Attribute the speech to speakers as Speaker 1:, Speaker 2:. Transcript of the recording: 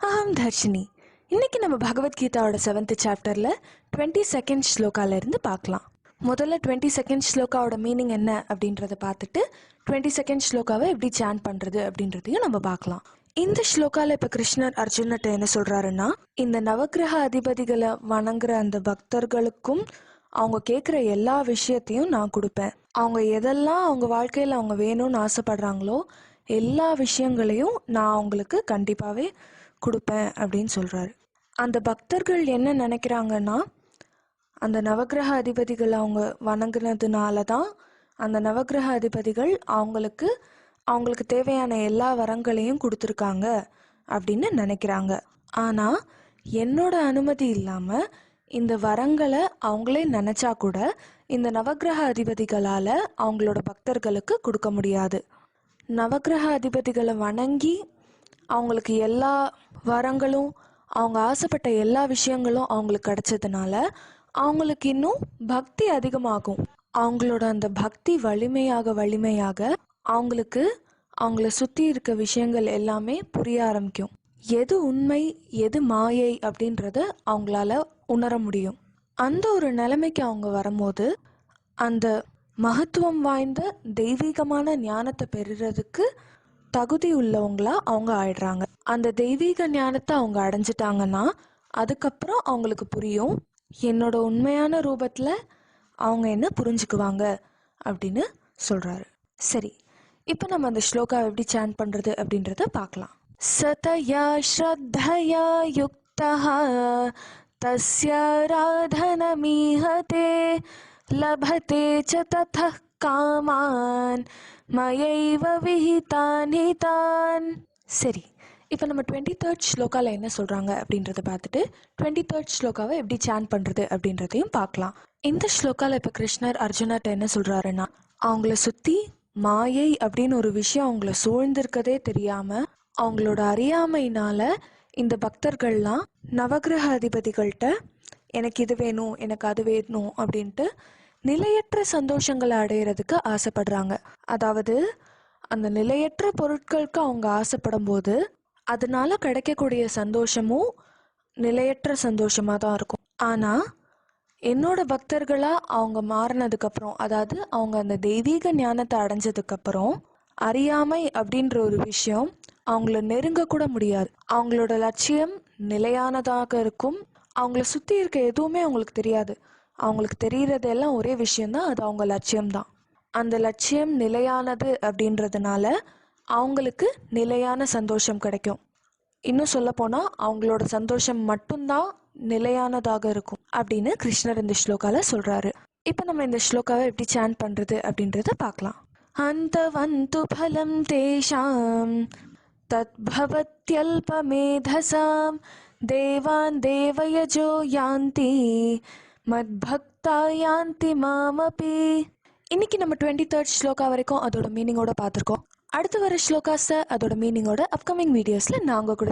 Speaker 1: தர்ஷினி. இன்னைக்கு நம்ம பகவத்கீதாவோட 7th சாப்டர்ல 22nd ஸ்லோகால இருந்து பார்க்கலாம். முதல்ல 22nd ஸ்லோகாவோட மீனிங் என்ன அப்படின்றத பார்த்துட்டு 22nd ஸ்லோகாவை எப்படி சாண்ட் பண்றது அப்படின்றதையும் நம்ம பார்க்கலாம். இந்த ஸ்லோகால இப்ப கிருஷ்ணர் அர்ஜுன்கிட்ட என்ன சொல்றாருன்னா, இந்த நவக்கிரக அதிபதிகளை வணங்குற அந்த பக்தர்களுக்கும் அவங்க கேட்குற எல்லா விஷயத்தையும் நான் கொடுப்பேன். அவங்க எதெல்லாம் அவங்க வாழ்க்கையில் அவங்க வேணும்னு ஆசைப்படுறாங்களோ எல்லா விஷயங்களையும் நான் அவங்களுக்கு கண்டிப்பாகவே கொடுப்பேன் அப்படின்னு சொல்கிறாரு. அந்த பக்தர்கள் என்ன நினைக்கிறாங்கன்னா, அந்த நவக்கிரக அதிபதிகள் அவங்க வணங்குனதுனால தான் அந்த நவக்கிரக அதிபதிகள் அவங்களுக்கு தேவையான எல்லா வரங்களையும் கொடுத்துருக்காங்க அப்படின்னு நினைக்கிறாங்க. ஆனால் என்னோட அனுமதி இல்லாமல் இந்த வரங்களை அவங்களே நினச்சா கூட இந்த நவக்கிரக அதிபதிகளால் அவங்களோட பக்தர்களுக்கு கொடுக்க முடியாது. நவக்கிரக அதிபதிகளை வணங்கி அவங்களுக்கு எல்லா வரங்களும் அவங்க ஆசைப்பட்ட எல்லா விஷயங்களும் அவங்களுக்கு கிடைச்சதுனால அவங்களுக்கு இன்னும் பக்தி அதிகமாகும். அவங்களோட அந்த பக்தி வலிமையாக அவங்கள சுற்றி இருக்க விஷயங்கள் எல்லாமே புரிய ஆரம்பிக்கும். எது உண்மை எது மாயை அப்படின்றத அவங்களால உணர முடியும். அந்த ஒரு நிலைமைக்கு அவங்க வரும்போது அந்த மகத்துவம் வாய்ந்த தெய்வீகமான ஞானத்தை பெறுறதுக்கு தகுதி உள்ளவங்களா அவங்க ஆயிடுறாங்க. அந்த தெய்வீக ஞானத்தை அவங்க அடைஞ்சிட்டாங்கன்னா அதுக்கப்புறம் அவங்களுக்கு புரியும், என்னோட உண்மையான ரூபத்துல அவங்க என்ன புரிஞ்சுக்குவாங்க அப்படின்னு சொல்றாரு. சரி, இப்போ நம்ம அந்த ஸ்லோகாவை எப்படி சாண்ட் பண்றது அப்படின்றத பார்க்கலாம். சதயா ஸ்ரத்தயா யுக்தஹ தஸ்யாராதனமீஹதே லபதே ச ததः காமான் மயைவ விஹிதான் ஹிதான். சரி, இப்போ நம்ம 23rd ஸ்லோகால என்ன சொல்றாங்க அப்படின்றத பார்த்துட்டு 23rd ஸ்லோகாவை எப்படி சாண்ட் பண்றது அப்படின்றதையும் பார்க்கலாம். இந்த ஸ்லோகால இப்போ கிருஷ்ணர் அர்ஜுனர்ட்ட என்ன சொல்றாருன்னா, அவங்கள சுத்தி மாயை அப்படின்னு ஒரு விஷயம் அவங்கள சூழ்ந்திருக்கதே தெரியாம அவங்களோட அறியாமையினால இந்த பக்தர்கள்லாம் நவக்கிரக அதிபதிகள்கிட்ட எனக்கு இது வேணும் எனக்கு அது வேணும் அப்படின்ட்டு நிலையற்ற சந்தோஷங்களை அடையிறதுக்கு ஆசைப்படுறாங்க. அதாவது அந்த நிலையற்ற பொருட்களுக்கு அவங்க ஆசைப்படும் போது அதனால கிடைக்கக்கூடிய சந்தோஷமும் நிலையற்ற சந்தோஷமாக தான் இருக்கும். ஆனால் என்னோட பக்தர்களாக அவங்க மாறினதுக்கப்புறம், அதாவது அவங்க அந்த தெய்வீக ஞானத்தை அடைஞ்சதுக்கப்புறம் அறியாமை அப்படின்ற ஒரு விஷயம் அவங்கள நெருங்க கூட முடியாது. அவங்களோட லட்சியம் நிலையானதாக இருக்கும். அவங்கள சுற்றி இருக்க எதுவுமே அவங்களுக்கு தெரியாது. அவங்களுக்கு தெரிகிறதெல்லாம் ஒரே விஷயம்தான், அது அவங்க லட்சியம்தான். அந்த லட்சியம் நிலையானது அப்படின்றதுனால அவங்களுக்கு நிலையான சந்தோஷம் கிடைக்கும். இன்னும் சொல்ல போனால் அவங்களோட சந்தோஷம் மட்டும்தான் நிலையானதாக இருக்கும் அப்படின்னு கிருஷ்ணர் இந்த ஸ்லோகால சொல்றாரு. இப்போ நம்ம இந்த ஸ்லோகாவை எப்படி சாண்ட் பண்றது அப்படின்றத பார்க்கலாம். அந்தவந்து பலம் தேஷாம் தத் பவத்யல்பமேதசாம் தேவான் தேவயஜோ யாந்தி மத்பக்தா யாந்தி மாமபி. இன்னைக்கு நம்ம 23rd ஸ்லோகா வரைக்கும் அதோட மீனிங்கோட பார்த்துருக்கோம். அடுத்து வர ஸ்லோகாஸை அதோட மீனிங்கோட அப்கமிங் வீடியோஸில் நான் உங்க கூட